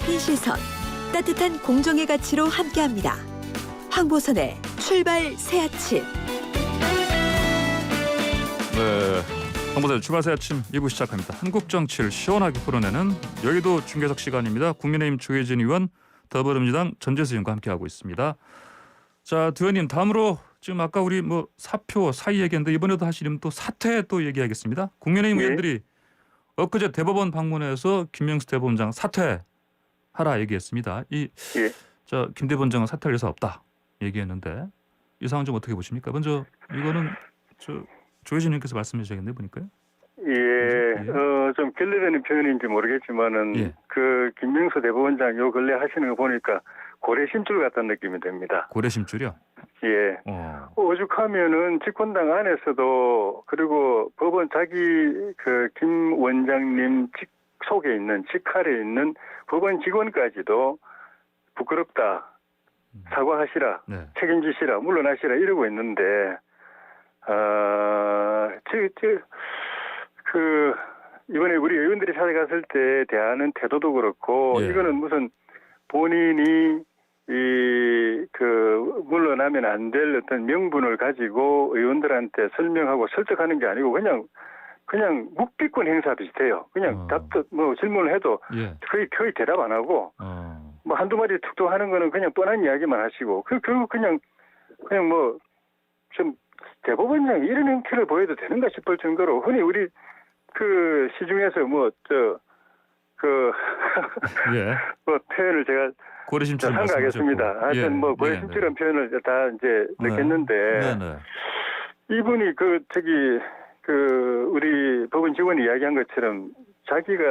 잡힌 시선, 따뜻한 공정의 가치로 함께합니다. 황보선의 출발 새 아침. 네, 황보선의 출발 새 아침 2부 시작합니다. 한국 정치를 시원하게 풀어내는 여의도 중계석 시간입니다. 국민의힘 조혜진 의원, 더불어민주당 전재수 의원과 함께하고 있습니다. 자, 두 의원님, 다음으로 지금 아까 우리 뭐 사표 사의 얘기했는데 이번에도 하시려면 또 사퇴 또 얘기하겠습니다. 국민의힘 예. 의원들이 엊그제 대법원 방문해서 김명수 대법원장 사퇴하라 얘기했습니다. 자, 김 대법원장은 사퇴할 의사 없다 얘기했는데 이 상황 좀 어떻게 보십니까? 먼저 이거는 조혜진 의원께서 말씀해 주셨겠네요, 보니까요. 좀 결례되는 표현인지 모르겠지만은 예. 그 김명수 대법원장 요 근래 하시는 거 보니까 고래 심줄 같다는 느낌이 듭니다. 고래 심줄이요? 예. 오죽하면은 집권당 안에서도 그리고 법원 자기 그 김 원장님 속에 있는 직할에 있는 법원 직원까지도 부끄럽다. 사과하시라. 네. 책임지시라. 물러나시라 이러고 있는데 이번에 우리 의원들이 찾아갔을 때 대하는 태도도 그렇고 예. 이거는 무슨 본인이 물러나면 안 될 어떤 명분을 가지고 의원들한테 설명하고 설득하는 게 아니고 그냥 묵비권 행사 비슷해요. 그냥 질문을 해도 예. 거의 대답 안 하고 뭐 한두 마디 툭툭 하는 거는 그냥 뻔한 이야기만 하시고 결국 그냥 뭐 좀 대법원장이 이런 행태를 보여도 되는가 싶을 정도로 흔히 우리 그 시중에서 예. 뭐 표현을 제가 고래 심줄 생각하겠습니다. 하여튼 뭐 고래 심줄한 표현을 다 이제 넣겠는데 이분이 우리 법원 직원이 이야기한 것처럼 자기가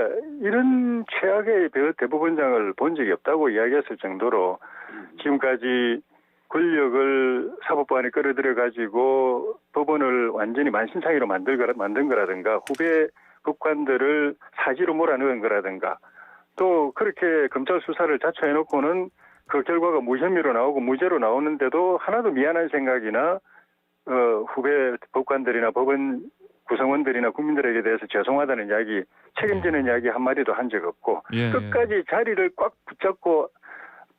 이런 최악의 대법원장을 본 적이 없다고 이야기했을 정도로 지금까지 권력을 사법부 안에 끌어들여 가지고 법원을 완전히 만신창이로 만든 거라든가 후배 법관들을 사지로 몰아넣은 거라든가 또 그렇게 검찰 수사를 자초해놓고는 그 결과가 무혐의로 나오고 무죄로 나오는데도 하나도 미안한 생각이나 후배 법관들이나 법원 구성원들이나 국민들에게 대해서 죄송하다는 이야기, 책임지는 이야기 한마디도 한 적 없고 끝까지 자리를 꽉 붙잡고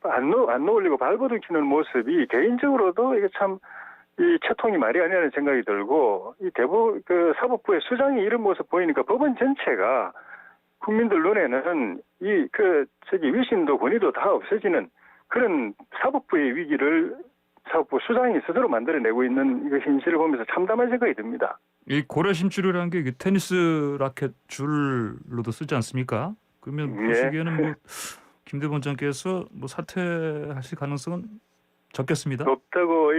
안 놓으려고 발버둥치는 모습이 개인적으로도 이게 참 이 채통이 말이 아니라는 생각이 들고 이 사법부의 수장이 이런 모습 보이니까 법원 전체가 국민들 눈에는 위신도 권위도 다 없어지는 그런 사법부의 위기를 사법부 수장이 스스로 만들어내고 있는 이 현실을 보면서 참담한 생각이 듭니다. 이 고래 심줄이라는 게 테니스 라켓 줄로도 쓰지 않습니까? 그러면 보시기에는 뭐 김 대법원장께서 뭐 사퇴하실 가능성은 적겠습니다. 없다고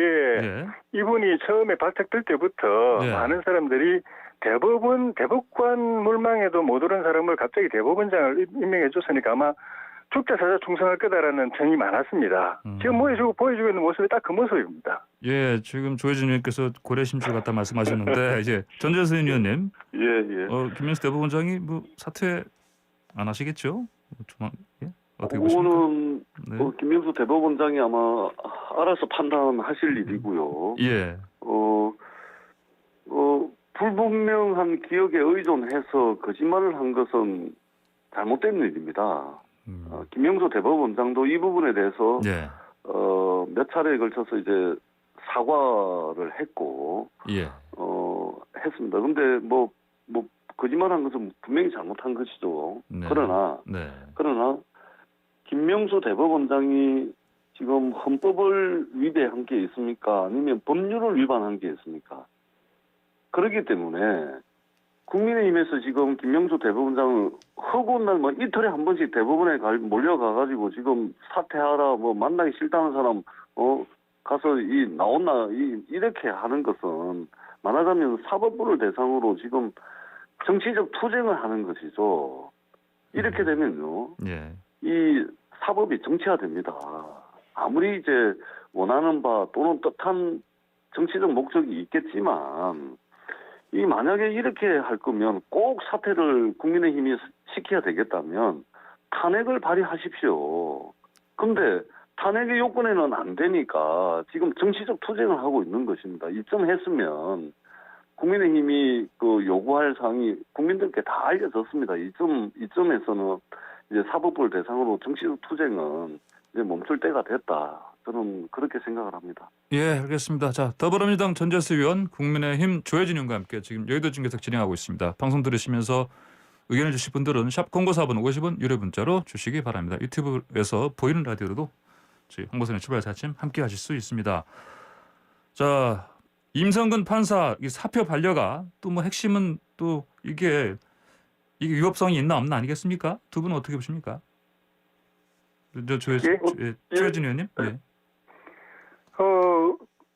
이분이 처음에 발탁될 때부터 많은 사람들이 대법관 물망에도 못 오른 사람을 갑자기 대법원장을 임명해 줬으니까 아마 죽자 사자 충성할 거다라는 평이 많았습니다. 지금 보여주고 있는 모습이 딱 그 모습입니다. 예, 지금 조혜진 의원께서 고래 심줄 같다 말씀하셨는데 이제 전재수 의원님, 김명수 대법원장이 뭐 사퇴 안 하시겠죠? 어떻게 보십니까? 그거는 김명수 대법원장이 아마 알아서 판단하실 일이고요. 예. 불분명한 기억에 의존해서 거짓말을 한 것은 잘못된 일입니다. 김명수 대법원장도 이 부분에 대해서 몇 차례에 걸쳐서 이제 사과를 했고 했습니다. 근데 뭐 거짓말한 것은 분명히 잘못한 것이죠. 그러나 김명수 대법원장이 지금 헌법을 위배한 게 있습니까? 아니면 법률을 위반한 게 있습니까? 그렇기 때문에 국민의힘에서 지금 김명수 대법원장을 허구한 날 이틀에 한 번씩 대법원에 몰려가가지고 지금 사퇴하라, 만나기 싫다는 사람 가서 이렇게 하는 것은 말하자면 사법부를 대상으로 지금 정치적 투쟁을 하는 것이죠. 이렇게 되면요, 이 사법이 정치화됩니다. 아무리 이제 원하는 바 또는 뜻한 정치적 목적이 있겠지만 만약에 이렇게 할 거면 꼭 사퇴를 국민의힘이 시켜야 되겠다면 탄핵을 발의하십시오. 근데 탄핵의 요건에는 안 되니까 지금 정치적 투쟁을 하고 있는 것입니다. 이쯤 했으면 국민의힘이 요구할 사항이 국민들께 다 알려졌습니다. 이쯤에서는 이제 사법부를 대상으로 정치적 투쟁은 이제 멈출 때가 됐다. 저는 그렇게 생각을 합니다. 예, 알겠습니다. 자, 더불어민주당 전재수 의원, 국민의힘 조혜진 의원과 함께 지금 여의도 중계석 진행하고 있습니다. 방송 들으시면서 의견을 주실 분들은 샵 0944번 50원 유료 문자로 주시기 바랍니다. 유튜브에서 보이는 라디오로도 저희 홍보선의 출발 사침 함께 하실 수 있습니다. 자, 임성근 판사 이 사표 반려가 또 뭐 핵심은 또 이게 위법성이 있나 없나 아니겠습니까? 두 분은 어떻게 보십니까? 조혜진 의원님? 예.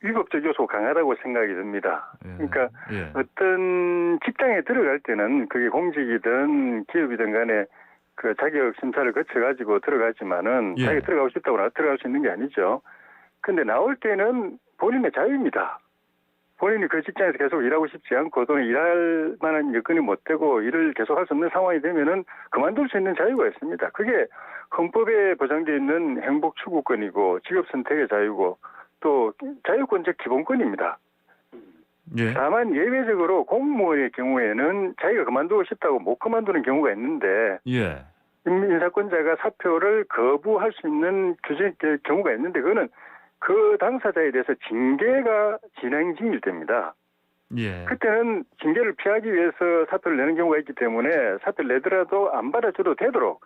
위법적 요소 강하다고 생각이 듭니다. 예. 그러니까 예. 어떤 직장에 들어갈 때는 그게 공직이든 기업이든 간에 그 자격 심사를 거쳐가지고 들어가지만은 예. 자기가 들어가고 싶다고 들어갈 수 있는 게 아니죠. 근데 나올 때는 본인의 자유입니다. 본인이 그 직장에서 계속 일하고 싶지 않고 또는 일할 만한 여건이 못 되고 일을 계속할 수 없는 상황이 되면은 그만둘 수 있는 자유가 있습니다. 그게 헌법에 보장되어 있는 행복 추구권이고 직업 선택의 자유고 또 자유권적 기본권입니다. 예. 다만 예외적으로 공무원의 경우에는 자기가 그만두고 싶다고 못 그만두는 경우가 있는데 예. 인사권자가 사표를 거부할 수 있는 경우가 있는데 그거는 그 당사자에 대해서 징계가 진행 중일 때입니다. 예. 그때는 징계를 피하기 위해서 사표를 내는 경우가 있기 때문에 사표를 내더라도 안 받아줘도 되도록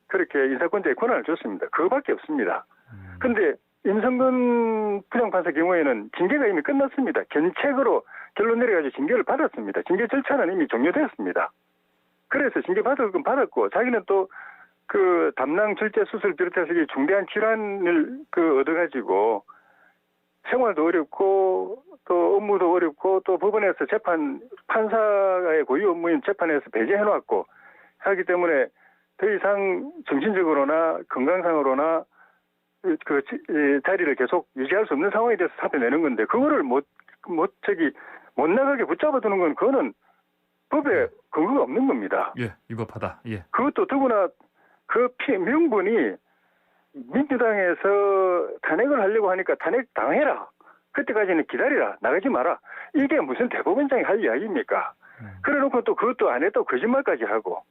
그렇게 인사권자의 권한을 줬습니다. 그거밖에 없습니다. 그런데 임성근 부장판사 경우에는 징계가 이미 끝났습니다. 견책으로 결론 내려가지고 징계를 받았습니다. 징계 절차는 이미 종료됐습니다. 그래서 징계 받을 건 받았고 자기는 또 그 담낭 절제 수술 비롯해서 중대한 질환을 얻어가지고 생활도 어렵고 또 업무도 어렵고 또 법원에서 판사의 고유 업무인 재판에서 배제해놨고 하기 때문에 더 이상 정신적으로나 건강상으로나 그 자리를 계속 유지할 수 없는 상황에 대해서 사표 내는 건데 그거를 못 나가게 붙잡아두는 건 그거는 법에 근거가 없는 겁니다. 예, 위법하다. 예. 그것도 더구나 그 명분이 민주당에서 탄핵을 하려고 하니까 탄핵 당해라. 그때까지는 기다리라. 나가지 마라. 이게 무슨 대법원장이 할 이야기입니까? 그래놓고 또 그것도 안 했다고 거짓말까지 하고.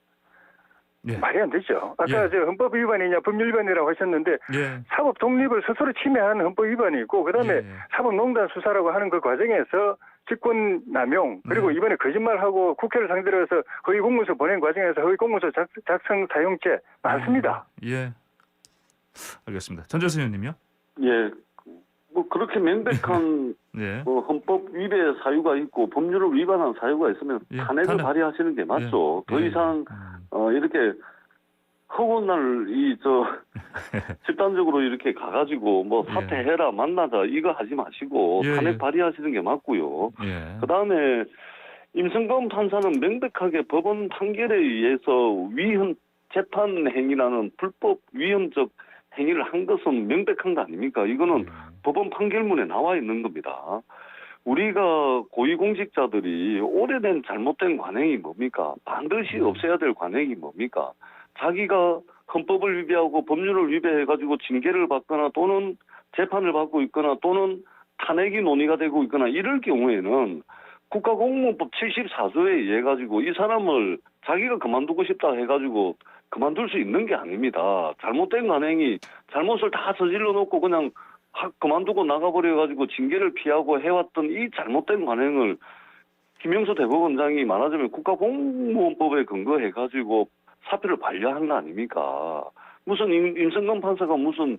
예. 말이 안 되죠. 아까 저 헌법 위반이냐 법률 위반이라고 하셨는데 예. 사법 독립을 스스로 침해하는 헌법 위반이고 그다음에 예. 사법농단 수사라고 하는 그 과정에서 직권 남용 그리고 이번에 거짓말하고 국회를 상대로 해서 허위 공문서 보낸 과정에서 허위 공문서 작성 사용죄 많습니다. 예. 알겠습니다. 전재수 의원님요? 예, 뭐 그렇게 명백한 예. 헌법 위배 사유가 있고 법률을 위반한 사유가 있으면 예, 탄핵을 탄핵. 발의하시는 게 맞죠. 예. 더 이상 이렇게 허구날 집단적으로 이렇게 가가지고 뭐 사퇴해라 만나자 이거 하지 마시고 예, 탄핵 예. 발의하시는 게 맞고요. 예. 그다음에 임성근 판사는 명백하게 법원 판결에 의해서 위헌 재판 행위라는 불법 위헌적 행위를 한 것은 명백한 거 아닙니까? 이거는 법원 판결문에 나와 있는 겁니다. 우리가 고위공직자들이 오래된 잘못된 관행이 뭡니까? 반드시 없애야 될 관행이 뭡니까? 자기가 헌법을 위배하고 법률을 위배해가지고 징계를 받거나 또는 재판을 받고 있거나 또는 탄핵이 논의가 되고 있거나 이럴 경우에는 국가공무원법 74조에 의해 가지고 이 사람을 자기가 그만두고 싶다 해가지고 그만둘 수 있는 게 아닙니다. 잘못된 관행이 잘못을 다 저질러 놓고 그냥 그만두고 나가버려가지고 징계를 피하고 해왔던 이 잘못된 관행을 김영수 대법원장이 말하자면 국가공무원법에 근거해가지고 사표를 반려한 거 아닙니까? 무슨 임성근 판사가 무슨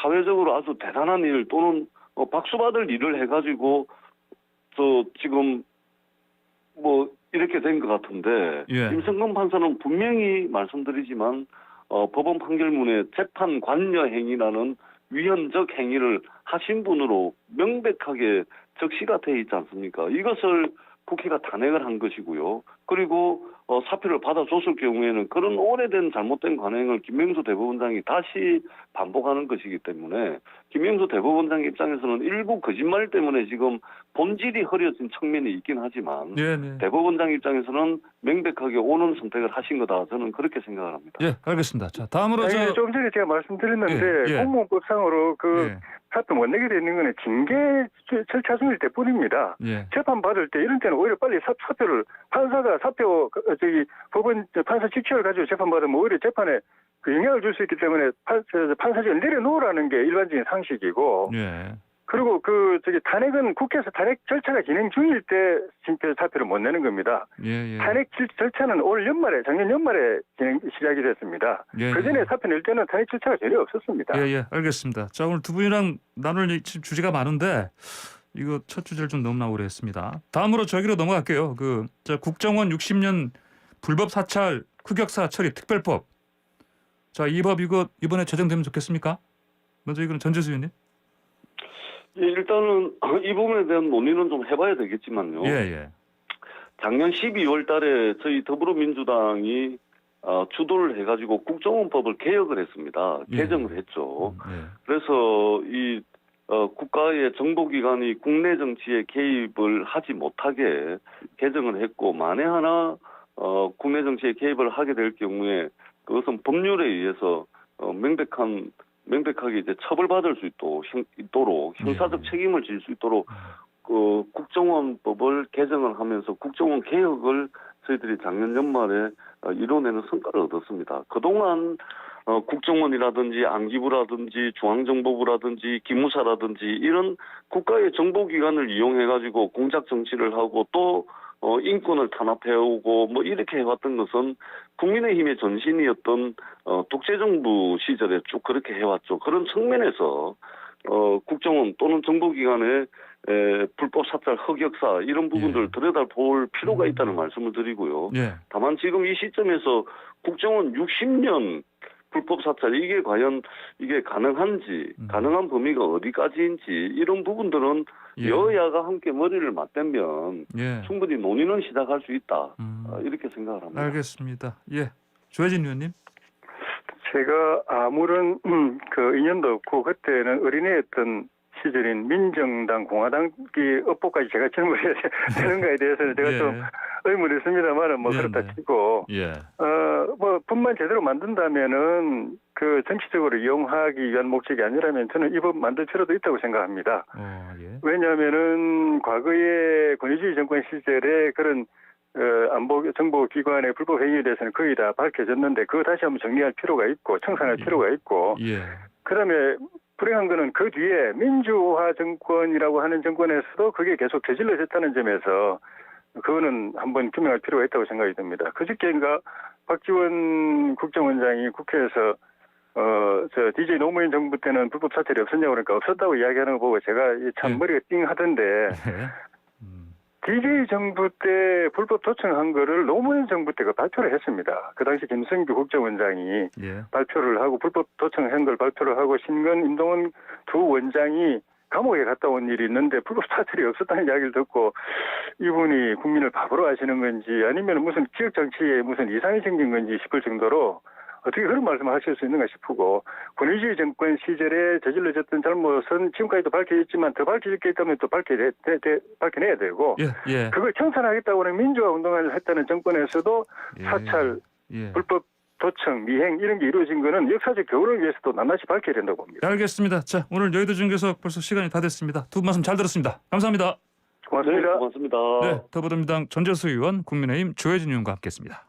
사회적으로 아주 대단한 일 또는 박수받을 일을 해가지고 지금 뭐 이렇게 된 것 같은데 예. 임성근 판사는 분명히 말씀드리지만 법원 판결문에 재판 관여 행위라는 위헌적 행위를 하신 분으로 명백하게 적시가 돼 있지 않습니까? 이것을 국회가 탄핵을 한 것이고요. 그리고 사표를 받아줬을 경우에는 그런 오래된 잘못된 관행을 김명수 대법원장이 다시 반복하는 것이기 때문에 김명수 대법원장 입장에서는 일부 거짓말 때문에 지금 본질이 흐려진 측면이 있긴 하지만 네. 대법원장 입장에서는 명백하게 옳은 선택을 하신 거다. 저는 그렇게 생각을 합니다. 예, 알겠습니다. 자, 다음으로 조금 전에 제가 말씀드렸는데 예. 공무원법상으로 그 사표 못 내게 되는 거는 징계 절차 중일 때뿐입니다. 예. 재판 받을 때 이런 때는 오히려 빨리 사표를 판사가 사표 법원 판사 직책을 가지고 재판 받으면 오히려 재판에 그 영향을 줄 수 있기 때문에 판사직을 내려놓으라는 게 일반적인 상식이고 예. 그리고 탄핵은 국회에서 탄핵 절차가 진행 중일 때 진짜 사표를 못 내는 겁니다. 예. 예. 탄핵 절차는 작년 연말에 시작이 됐습니다. 예, 그 전에 예. 사표 낼 때는 탄핵 절차가 전혀 없었습니다. 예, 알겠습니다. 자, 오늘 두 분이랑 나눌 주제가 많은데 이거 첫 주제를 좀 넘나오려 오래 했습니다. 다음으로 저기로 넘어갈게요. 국정원 60년 불법 사찰 흑역사 처리 특별법. 자, 이 법 이거 이번에 제정되면 좋겠습니까? 먼저 이거는 전재수 의원님. 예, 일단은 이 부분에 대한 논의는 좀 해봐야 되겠지만요. 예. 작년 12월 달에 저희 더불어민주당이 주도를 해가지고 국정원법을 개혁을 했습니다. 예. 개정을 했죠. 예. 그래서 이 국가의 정보기관이 국내 정치에 개입을 하지 못하게 개정을 했고 만에 하나 국내 정치에 개입을 하게 될 경우에 그것은 법률에 의해서 명백하게 이제 처벌받을 수 있도록 형사적 예. 책임을 질 수 있도록 국정원법을 개정을 하면서 국정원 개혁을 저희들이 작년 연말에 이뤄내는 성과를 얻었습니다. 그동안 국정원이라든지 안기부라든지 중앙정보부라든지 기무사라든지 이런 국가의 정보기관을 이용해가지고 공작 정치를 하고 또 인권을 탄압해오고 뭐 이렇게 해왔던 것은 국민의힘의 전신이었던 독재정부 시절에 쭉 그렇게 해왔죠. 그런 측면에서 국정원 또는 정보기관의 불법 사찰 흑역사 이런 부분들을 들여다볼 필요가 있다는 말씀을 드리고요. 예. 다만 지금 이 시점에서 국정원 60년 불법 사찰 이게 과연 이게 가능한지 가능한 범위가 어디까지인지 이런 부분들은 예. 여야가 함께 머리를 맞대면 예. 충분히 논의는 시작할 수 있다 이렇게 생각을 합니다. 알겠습니다. 예. 조혜진 의원님. 제가 아무런 인연도 없고 그때는 어린애였던 시절인 민정당, 공화당이 업보까지 제가 질문해야 되는가에 대해서는 제가 좀 의문했습니다만은 뭐 네네. 그렇다 치고 예. 법만 제대로 만든다면은 그 정치적으로 이용하기 위한 목적이 아니라면 저는 이 법 만들 필요도 있다고 생각합니다. 예. 왜냐하면은 과거의 권위주의 정권 시절에 그런 안보 정보기관의 불법 행위에 대해서는 거의 다 밝혀졌는데 그거 다시 한번 정리할 필요가 있고 청산할 필요가 있고 예. 그다음에 불행한 거는 그 뒤에 민주화 정권이라고 하는 정권에서도 그게 계속 저질러졌다는 점에서 그거는 한번 규명할 필요가 있다고 생각이 듭니다. 그저께인가 박지원 국정원장이 국회에서 DJ 노무현 정부 때는 불법 사찰이 없었냐고 그러니까 없었다고 이야기하는 거 보고 제가 참 머리가 띵하던데 DJ 정부 때 불법 도청한 거를 노무현 정부 때가 발표를 했습니다. 그 당시 김성규 국정원장이 발표를 하고 불법 도청한 걸 발표를 하고 신건, 임동원 두 원장이 감옥에 갔다 온 일이 있는데 불법 사찰이 없었다는 이야기를 듣고 이분이 국민을 바보로 하시는 건지 아니면 무슨 지역 정치에 무슨 이상이 생긴 건지 싶을 정도로 어떻게 그런 말씀을 하실 수 있는가 싶고 권위주의 정권 시절에 저질러졌던 잘못은 지금까지도 밝혀졌지만 더 밝혀질 게 있다면 또 밝혀내야 되고 그걸 청산하겠다고 하는 민주화 운동을 했다는 정권에서도 사찰, 불법 도청, 미행 이런 게 이루어진 거는 역사적 교훈을 위해서도 낱낱이 밝혀야 된다고 봅니다. 알겠습니다. 자, 오늘 여의도 중계서 벌써 시간이 다 됐습니다. 두 분 말씀 잘 들었습니다. 감사합니다. 고맙습니다. 네, 고맙습니다. 네, 더불어민주당 전재수 의원, 국민의힘 조혜진 의원과 함께했습니다.